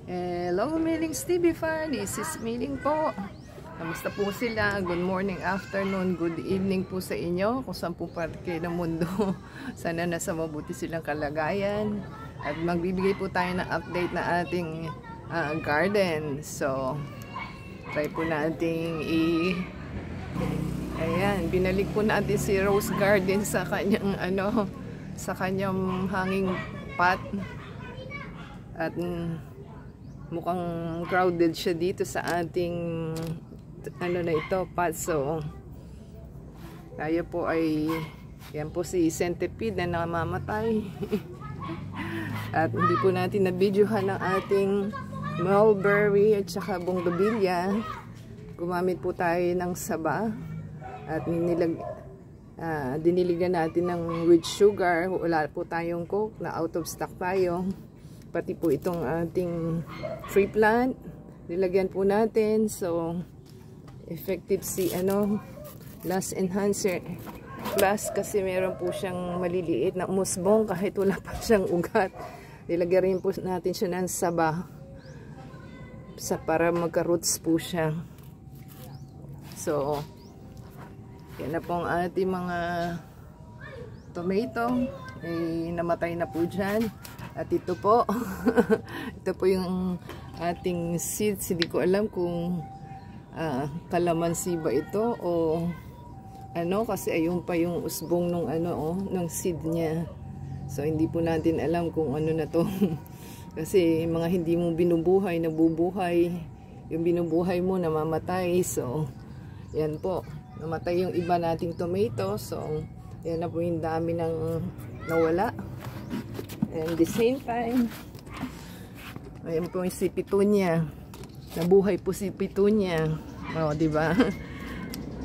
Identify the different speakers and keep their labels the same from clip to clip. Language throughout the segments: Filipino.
Speaker 1: Hello, Millings TV fan. This is Milling po. Kamusta po sila? Good morning, afternoon, good evening po sa inyo. Kung saan po parte ng mundo. Sana nasa mabuti silang kalagayan. At magbibigay po tayo ng update na ating garden. So, try po nating ayan, binalik po natin si Rose Garden sa kanyang sa kanyang hanging pot. At mukhang crowded siya dito sa ating na ito, pot. So tayo po ay yan po si centipede na namamatay. At hindi po natin na-videohan ng ating mulberry at saka bougainvillea. Gumamit po tayo ng saba at diniligan natin ng with sugar. Wala po tayong coke, na out of stock tayo. Pati po itong ating free plant, nilagyan po natin. So, effective si last enhancer plus kasi meron po siyang maliliit na musbong kahit wala pa siyang ugat. Nilagyan rin po natin siya ng saba para magka-roots po siya. So, yan na po ang ating mga tomato. Namatay na po dyan. At ito po, ito po yung ating seeds. Hindi ko alam kung kalamansi ba ito o kasi ayun pa yung usbong nung ng seed niya. So hindi po natin alam kung ano na to. Kasi mga hindi mo binubuhay, nabubuhay. Yung binubuhay mo, namamatay. So, yan po. Namatay yung iba nating tomato. So, yan na po yung dami ng nawala. And the same time, ayan po yung si Petunia. Nabuhay po si Petunia. O, diba?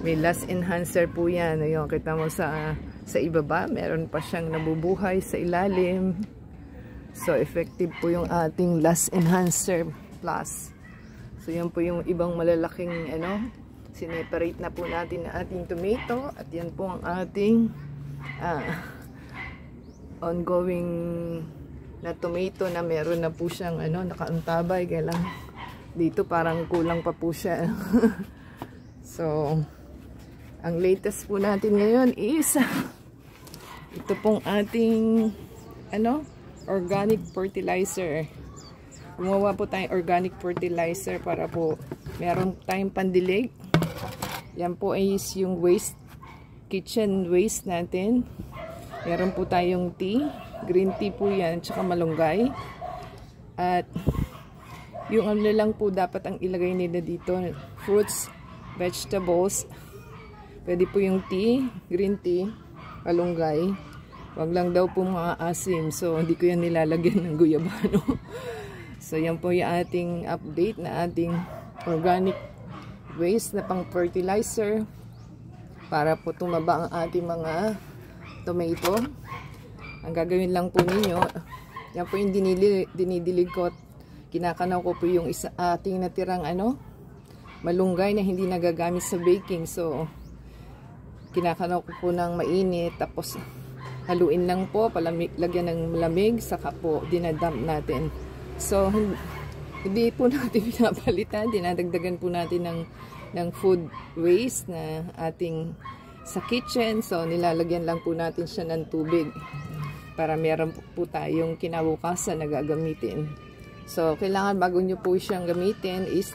Speaker 1: May last enhancer po yan. Ayun, kita mo sa ibaba, meron pa siyang nabubuhay sa ilalim. So, effective po yung ating last enhancer plus. So, yan po yung ibang malalaking, sineparate na po natin na ating tomato. At yan po ang ating ongoing na tomato na meron na po siyang nakaantabay. Kaya lang dito parang kulang pa po siya. So, ang latest po natin ngayon is ito pong ating organic fertilizer. Gumawa po tayong organic fertilizer para po meron tayong pandilig. Yan po ay yung waste, kitchen waste natin. Meron po tayong tea, green tea po yan, tsaka malunggay. At yung lang po dapat ang ilagay nila dito, fruits, vegetables. Pwede po yung tea, green tea, malunggay. Wag lang daw po mga asim, so hindi ko yan nilalagyan ng guyabano. So yan po yung ating update na ating organic waste na pang fertilizer para po tumaba ang ating mga tomato. Ang gagawin lang po ninyo, yan po yung dinidilig ko. Kinakanaw ko po yung ating natirang malunggay na hindi nagagamit sa baking. So, kinakanaw ko po ng mainit. Tapos, haluin lang po, lagyan ng malamig, saka po dinadump natin. So, hindi po natin pinapalitan. Dinadagdagan po natin ng food waste na ating sa kitchen. So, nilalagyan lang po natin siya ng tubig para meron po tayong kinabukasan na gagamitin. So, kailangan bago nyo po siyang gamitin is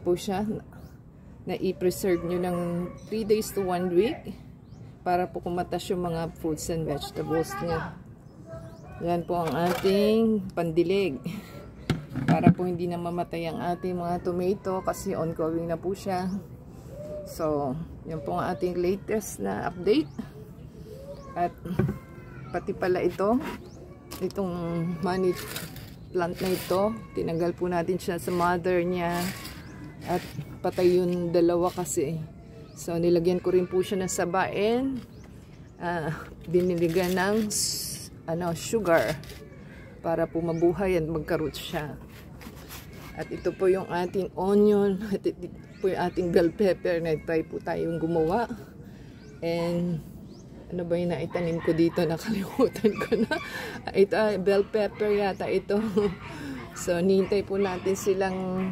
Speaker 1: po siya, na i-preserve nyo ng 3 days to 1 week para po kumatas yung mga fruits and vegetables niya. Yan po ang ating pandilig. Para po hindi na mamatay ang ating mga tomato kasi ongoing na po siya. So, yan po ang ating latest na update. At pati pala itong money plant na ito, tinanggal po natin siya sa mother niya. At patay yung dalawa kasi. So, nilagyan ko rin po siya ng sabain. Diniligan ng sugar para po mabuhay at magka-roots siya. At ito po yung ating onion. At ito po yung ating bell pepper na try po tayong gumawa. And ano ba yung naitanim ko dito? Nakalimutan ko na. Ito, bell pepper yata ito. So nihintay po natin silang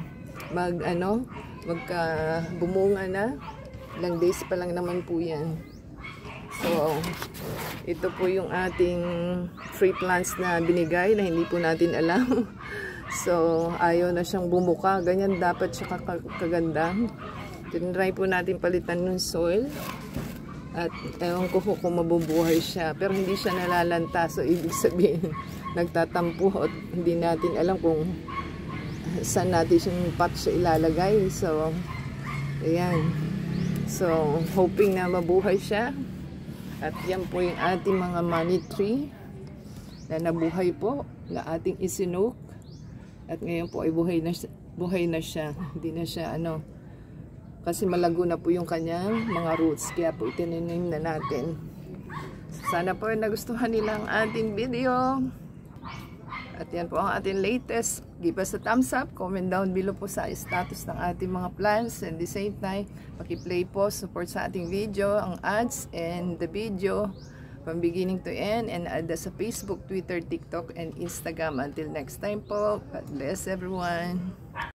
Speaker 1: bumunga na. Ilang days pa lang naman po yan. So ito po yung ating free plants na binigay na hindi po natin alam. So ayaw na siyang bumuka. Ganyan dapat siya kaganda. Tinry po natin palitan ng soil. At ewan ko kung mabubuhay siya. Pero hindi siya nalalanta. So ibig sabihin nagtatampo at hindi natin alam kung saan natin yung pot siya ilalagay. So ayan. So hoping na mabuhay siya. At yan po yung ating mga money tree na nabuhay po, na ating isinuk. At ngayon po ay buhay na siya. Hindi na siya kasi malago na po yung kanyang mga roots. Kaya po itinanim na natin. Sana po ay nagustuhan nila ang ating video. At yan po ang ating latest. Give us a thumbs up. Comment down below po sa status ng ating mga plans. And the same time, paki-play po, support sa ating video, ang ads and the video from beginning to end. And add sa Facebook, Twitter, TikTok, and Instagram. Until next time po, God bless everyone.